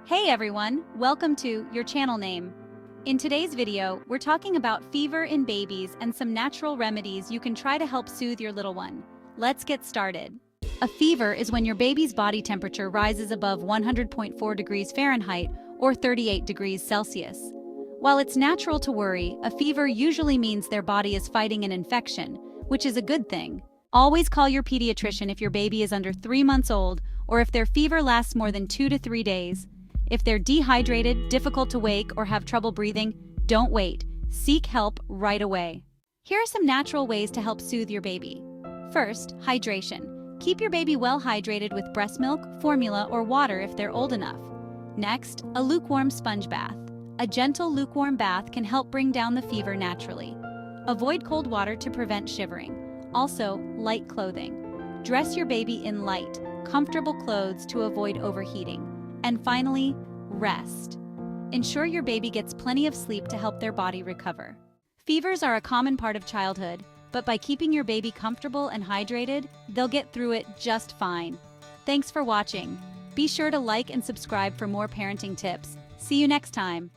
Hey everyone, welcome to Your Channel Name. In today's video, we're talking about fever in babies and some natural remedies you can try to help soothe your little one. Let's get started. A fever is when your baby's body temperature rises above 100.4 degrees Fahrenheit or 38 degrees Celsius. While it's natural to worry, a fever usually means their body is fighting an infection, which is a good thing. Always call your pediatrician if your baby is under 3 months old or if their fever lasts more than 2 to 3 days. If they're dehydrated, difficult to wake, or have trouble breathing, don't wait. Seek help right away. Here are some natural ways to help soothe your baby. First, hydration. Keep your baby well hydrated with breast milk, formula, or water if they're old enough. Next, a lukewarm sponge bath. A gentle lukewarm bath can help bring down the fever naturally. Avoid cold water to prevent shivering. Also, light clothing. Dress your baby in light, comfortable clothes to avoid overheating. And finally, rest. Ensure your baby gets plenty of sleep to help their body recover. Fevers are a common part of childhood, but by keeping your baby comfortable and hydrated, they'll get through it just fine. Thanks for watching. Be sure to like and subscribe for more parenting tips. See you next time.